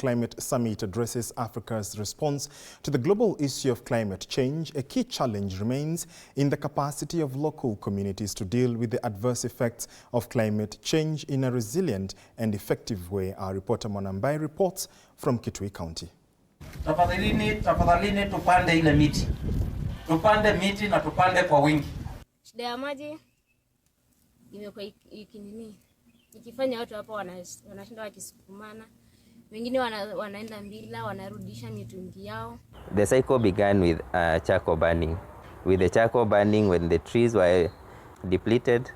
Climate Summit addresses Africa's response to the global issue of climate change, a key challenge remains in the capacity of local communities to deal with the adverse effects of climate change in a resilient and effective way. Our reporter Mwanambai reports from Kitui County. Tafadhalini tupande ile miti. Tupande miti na tupande kwa wingi. Shida ya maji imekuwa ikifanya watu hapa wanashinda wakisukumana. Wengine wanaenda mbila, wanarudisha mitungi yao. The cycle began with charcoal burning. With the charcoal burning, when the trees were depleted,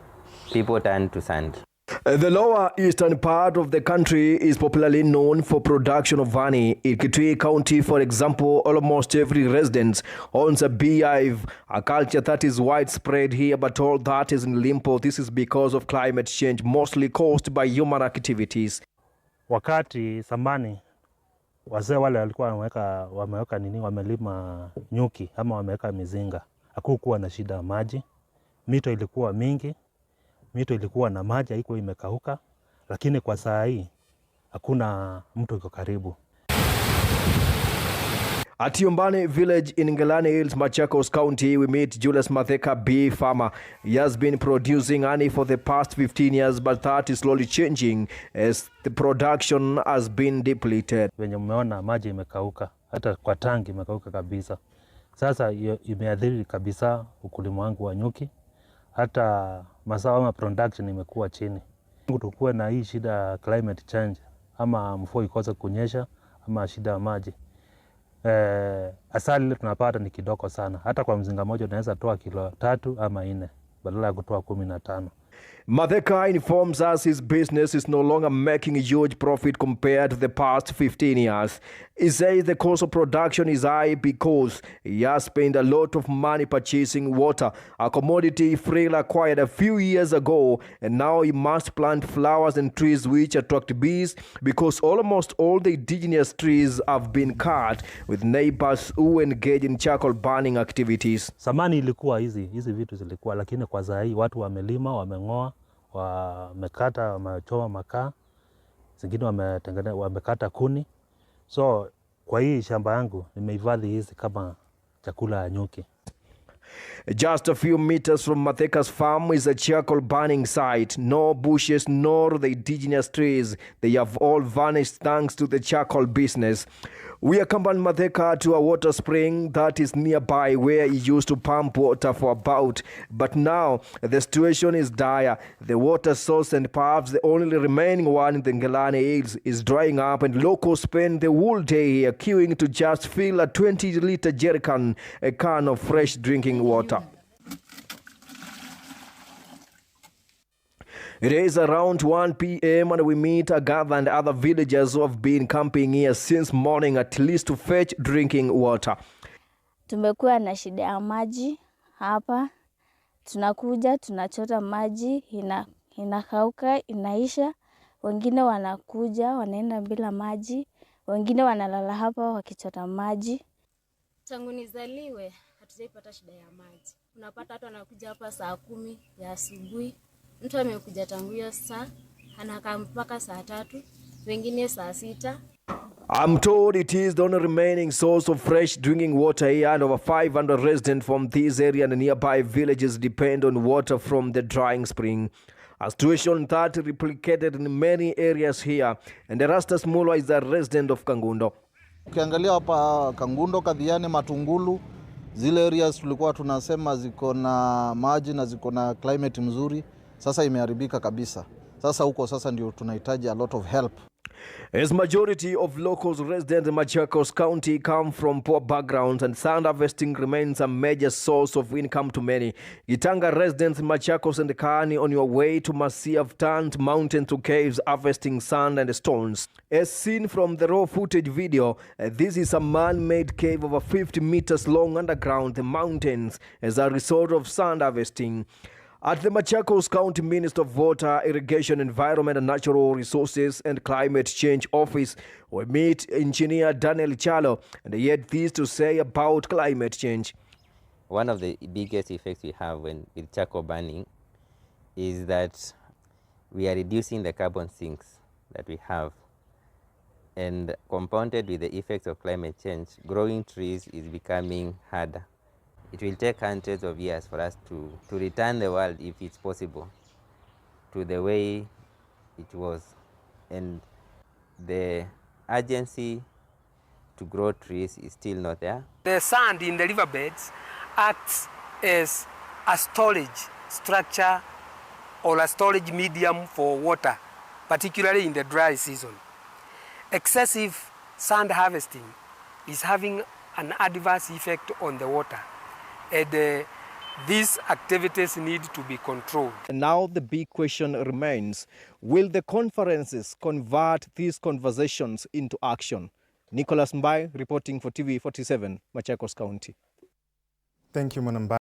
people turned to sand. The lower eastern part of the country is popularly known for production of honey. In Kitui County, for example, almost every resident owns a beehive, a culture that is widespread here, but all that is in limbo. This is because of climate change, mostly caused by human activities. Wakati zamani wazee wale walikuwa wameweka wamelima nyuki ama wameweka mizinga, hakukuwa na shida ya maji. Mito ilikuwa mingi. Mito ilikuwa na maji, haikuwa imekauka, lakini kwa saa hii hakuna mto iko karibu. At Yombani village in Ngelani Hills, Machakos County, we meet Julius Matheka, bee farmer. He has been producing honey for the past 15 years, but that is slowly changing as the production has been depleted. Wenye mmeona maji imekauka, hata kwa tangi imekauka kabisa. Sasa imeathiri kabisa ukulima wangu wa nyuki. Hata mazao ama production imekuwa chini. Tukuwe na hii shida climate change, ama mvua ikosa kunyesha, ama shida ya maji. Asali ile tunapata ni kidogo sana. Hata kwa mzinga moja unaweza toa kilo 3 ama 4 badala ya kutoa 15. Matheka informs us his business is no longer making a huge profit compared to the past 15 years. He says the cost of production is high because he has spent a lot of money purchasing water, a commodity Frail acquired a few years ago, and now he must plant flowers and trees which attract bees because almost all the indigenous trees have been cut, with neighbors who engage in charcoal burning activities. Zamani ilikuwa hizi vitu zilikuwa, lakini kwa sasa hii watu wamelima, wameng'oa, wamekata, wamechoma makaa, zingine wamekata kuni. So kwa hii shamba yangu nimehifadhi hizi kama chakula ya nyuki. Just a few meters from Matheka's farm is a charcoal burning site. No bushes nor the indigenous trees. They have all vanished thanks to the charcoal business. We accompany Matheka to a water spring that is nearby where he used to pump water for about. But now the situation is dire. The water source and perhaps the only remaining one in the Ngelani Hills is drying up, and locals spend the whole day here queuing to just fill a 20-liter jerrycan, a can of fresh drinking water. It is around 1 p.m. and we meet Agatha and other villagers who have been camping here since morning, at least to fetch drinking water. Tumekuwa na shida ya maji hapa. Tunakuja, tunachota maji, inakauka, inaisha. Wengine wanakuja, wanaenda bila maji. Wengine wanalala hapa wakichota maji. Tangu nizaliwe hatujaipata shida ya maji. Unapata watu wanakuja hapa saa 10 ya asubuhi. Mtu amekuja tangu hiyo saa, anakaa mpaka saa 3, wengine saa 6. I'm told it is the only remaining source of fresh drinking water here, and over 500 residents from this area and nearby villages depend on water from the drying spring. A situation that replicated in many areas here. And Erastus Mulwa is a resident of Kangundo. Ukiangalia hapa Kangundo, Kadhiani, Matungulu, zile areas tulikuwa tunasema ziko na maji na ziko na climate mzuri, sasa imeharibika kabisa. Sasa huko sasa ndio tunahitaji a lot of help. As majority of locals resident in Machakos County come from poor backgrounds, and sand harvesting remains a major source of income to many. Gitanga residents in Machakos and Kaani on your way to Masi have turned mountain to caves harvesting sand and stones. As seen from the raw footage video, this is a man-made cave over 50 meters long underground the mountains as a result of sand harvesting. At the Machakos County Minister of Water, Irrigation, Environment and Natural Resources and Climate Change Office, we meet Engineer Daniel Chalo, and he had this to say about climate change. One of the biggest effects we have with charcoal burning is that we are reducing the carbon sinks that we have And compounded with the effects of climate change, growing trees is becoming harder. It will take hundreds of years for us to return the world, if it's possible, to the way it was. And the urgency to grow trees is still not there. The sand in the riverbeds acts as a storage structure or a storage medium for water, particularly in the dry season. Excessive sand harvesting is having an adverse effect on the water, and these activities need to be controlled. And now the big question remains, will the conferences convert these conversations into action? Nicholas Mbai reporting for TV 47, Machakos County. Thank you, Manamba.